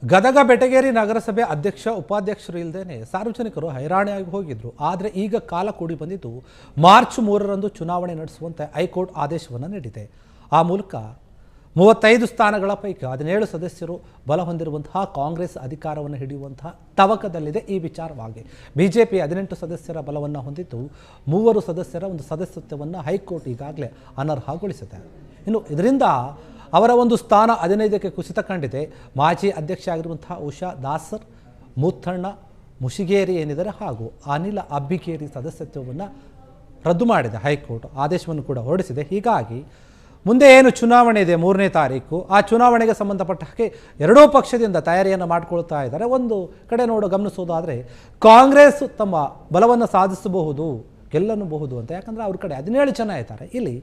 ಗದಗ ಬೆಟಗೇರಿ ನಗರಸಭೆ ಅಧ್ಯಕ್ಷ ಉಪಾಧ್ಯಕ್ಷರು ಇಲ್ಲದೇನೆ ಸಾರ್ವಜನಿಕರು ಹೈರಾಣಿಯಾಗಿ ಹೋಗಿದ್ರು. ಆದರೆ ಈಗ ಕಾಲ ಕೂಡಿ ಬಂದಿದ್ದು ಮಾರ್ಚ್ 3ರಂದು ಚುನಾವಣೆ ನಡೆಸುವಂತೆ ಹೈಕೋರ್ಟ್ ಆದೇಶವನ್ನು ನೀಡಿದೆ. ಆ ಮೂಲಕ 35 ಸ್ಥಾನಗಳ ಪೈಕಿ 17 ಸದಸ್ಯರು ಬಲ ಹೊಂದಿರುವಂತಹ ಕಾಂಗ್ರೆಸ್ ಅಧಿಕಾರವನ್ನು ಹಿಡಿಯುವಂತಹ ತವಕದಲ್ಲಿದೆ. ಈ ವಿಚಾರವಾಗಿ ಬಿಜೆಪಿ 18 ಸದಸ್ಯರ ಬಲವನ್ನು ಹೊಂದಿದ್ದು 3 ಸದಸ್ಯರ ಒಂದು ಸದಸ್ಯತ್ವವನ್ನು ಹೈಕೋರ್ಟ್ ಈಗಾಗಲೇ ಅನರ್ಹಗೊಳಿಸಿದೆ. ಇನ್ನು ಇದರಿಂದ ಅವರ ಒಂದು ಸ್ಥಾನ 15ಕ್ಕೆ ಕುಸಿತ ಕಂಡಿದೆ. ಮಾಜಿ ಅಧ್ಯಕ್ಷ ಆಗಿರುವಂತಹ ಉಷಾ ದಾಸರ್, ಮುತ್ತಣ್ಣ ಮುಷಿಗೇರಿ ಏನಿದ್ದಾರೆ ಹಾಗೂ ಅನಿಲ್ ಅಬ್ಬಿಗೇರಿ ಸದಸ್ಯತ್ವವನ್ನು ರದ್ದು ಮಾಡಿದೆ. ಹೈಕೋರ್ಟ್ ಆದೇಶವನ್ನು ಕೂಡ ಹೊರಡಿಸಿದೆ. ಹೀಗಾಗಿ ಮುಂದೆ ಏನು ಚುನಾವಣೆ ಇದೆ 3ನೇ ತಾರೀಕು, ಆ ಚುನಾವಣೆಗೆ ಸಂಬಂಧಪಟ್ಟ ಹಾಗೆ ಎರಡೂ ಪಕ್ಷದಿಂದ ತಯಾರಿಯನ್ನು ಮಾಡಿಕೊಳ್ತಾ ಇದ್ದಾರೆ. ಒಂದು ಕಡೆ ಗಮನಿಸೋದಾದರೆ ಕಾಂಗ್ರೆಸ್ ತಮ್ಮ ಬಲವನ್ನು ಸಾಧಿಸಬಹುದು, ಗೆಲ್ಲಬಹುದು ಅಂತ. ಯಾಕಂದರೆ ಅವ್ರ ಕಡೆ 17 ಜನ ಇದ್ದಾರೆ, ಇಲ್ಲಿ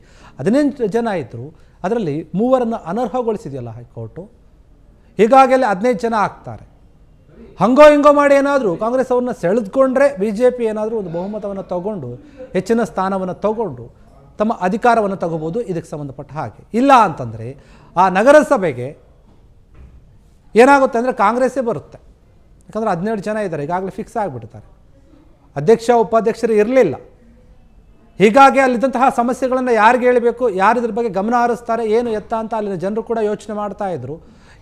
18 ಜನ ಇದ್ದರು. ಅದರಲ್ಲಿ 3ರನ್ನು ಅನರ್ಹಗೊಳಿಸಿದೆಯಲ್ಲ ಹೈಕೋರ್ಟು. ಹೀಗಾಗಿ ಅಲ್ಲಿ 15 ಜನ ಆಗ್ತಾರೆ. ಹಂಗೋ ಹಿಂಗೋ ಮಾಡಿ ಏನಾದರೂ ಕಾಂಗ್ರೆಸ್ ಅವ್ರನ್ನ ಸೆಳೆದುಕೊಂಡ್ರೆ BJP ಏನಾದರೂ ಒಂದು ಬಹುಮತವನ್ನು ತಗೊಂಡು ಹೆಚ್ಚಿನ ಸ್ಥಾನವನ್ನು ತಗೊಂಡು ತಮ್ಮ ಅಧಿಕಾರವನ್ನು ತಗೋಬೋದು ಇದಕ್ಕೆ ಸಂಬಂಧಪಟ್ಟ ಹಾಗೆ. ಇಲ್ಲ ಅಂತಂದರೆ ಆ ನಗರಸಭೆಗೆ ಏನಾಗುತ್ತೆ ಅಂದರೆ ಕಾಂಗ್ರೆಸ್ಸೇ ಬರುತ್ತೆ. ಯಾಕಂದರೆ 17 ಜನ ಇದ್ದಾರೆ, ಈಗಾಗಲೇ ಫಿಕ್ಸ್ ಆಗಿಬಿಡ್ತಾರೆ. ಅಧ್ಯಕ್ಷ ಉಪಾಧ್ಯಕ್ಷರು ಇರಲಿಲ್ಲ. ಹೀಗಾಗಿ ಅಲ್ಲಿದ್ದಂತಹ ಸಮಸ್ಯೆಗಳನ್ನು ಯಾರಿಗೆ ಹೇಳಬೇಕು, ಯಾರು ಇದ್ರ ಬಗ್ಗೆ ಗಮನ ಹರಿಸ್ತಾರೆ, ಏನು ಎತ್ತ ಅಂತ ಅಲ್ಲಿನ ಜನರು ಕೂಡ ಯೋಚನೆ ಮಾಡ್ತಾ ಇದ್ರು.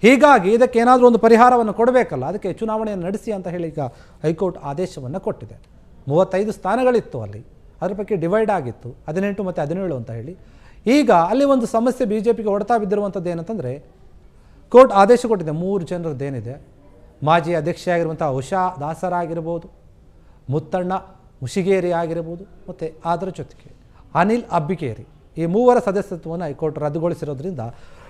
ಹೀಗಾಗಿ ಇದಕ್ಕೆ ಏನಾದರೂ ಒಂದು ಪರಿಹಾರವನ್ನು ಕೊಡಬೇಕಲ್ಲ, ಅದಕ್ಕೆ ಚುನಾವಣೆಯನ್ನು ನಡೆಸಿ ಅಂತ ಹೇಳಿ ಈಗ ಹೈಕೋರ್ಟ್ ಆದೇಶವನ್ನು ಕೊಟ್ಟಿದೆ. 35 ಸ್ಥಾನಗಳಿತ್ತು ಅಲ್ಲಿ, ಅದ್ರ ಬಗ್ಗೆ ಡಿವೈಡ್ ಆಗಿತ್ತು 18 ಮತ್ತು 17 ಅಂತ ಹೇಳಿ. ಈಗ ಅಲ್ಲಿ ಒಂದು ಸಮಸ್ಯೆ BJPಗೆ ಹೊಡೆತಾ ಬಿದ್ದಿರುವಂಥದ್ದು ಏನಂತಂದರೆ, ಕೋರ್ಟ್ ಆದೇಶ ಕೊಟ್ಟಿದೆ 3 ಜನರದ್ದೇನಿದೆ, ಮಾಜಿ ಅಧ್ಯಕ್ಷೆ ಆಗಿರುವಂಥ ಉಷಾ ದಾಸರ್ ಆಗಿರ್ಬೋದು, ಮುತ್ತಣ್ಣ ಮುಷಿಗೇರಿ ಆಗಿರ್ಬೋದು, ಮತ್ತು ಅದರ ಜೊತೆಗೆ ಅನಿಲ್ ಅಬ್ಬಿಗೇರಿ, ಈ 3ರ ಸದಸ್ಯತ್ವವನ್ನು ಹೈಕೋರ್ಟ್ ರದ್ದುಗೊಳಿಸಿರೋದ್ರಿಂದ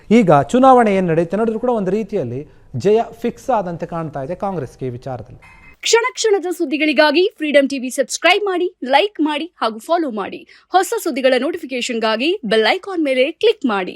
ಈಗ ಚುನಾವಣೆ ಏನು ನಡೆಯುತ್ತೆ ನೋಡಿದ್ರು ಕೂಡ ಒಂದು ರೀತಿಯಲ್ಲಿ ಜಯ ಫಿಕ್ಸ್ ಆದಂತೆ ಕಾಣ್ತಾ ಇದೆ ಕಾಂಗ್ರೆಸ್ಗೆ ಈ ವಿಚಾರದಲ್ಲಿ. ಕ್ಷಣ ಕ್ಷಣದ ಸುದ್ದಿಗಳಿಗಾಗಿ ಫ್ರೀಡಂ ಟಿವಿ ಸಬ್ಸ್ಕ್ರೈಬ್ ಮಾಡಿ, ಲೈಕ್ ಮಾಡಿ ಹಾಗೂ ಫಾಲೋ ಮಾಡಿ. ಹೊಸ ಸುದ್ದಿಗಳ ನೋಟಿಫಿಕೇಶನ್ಗಾಗಿ ಬೆಲ್ ಐಕಾನ್ ಮೇಲೆ ಕ್ಲಿಕ್ ಮಾಡಿ.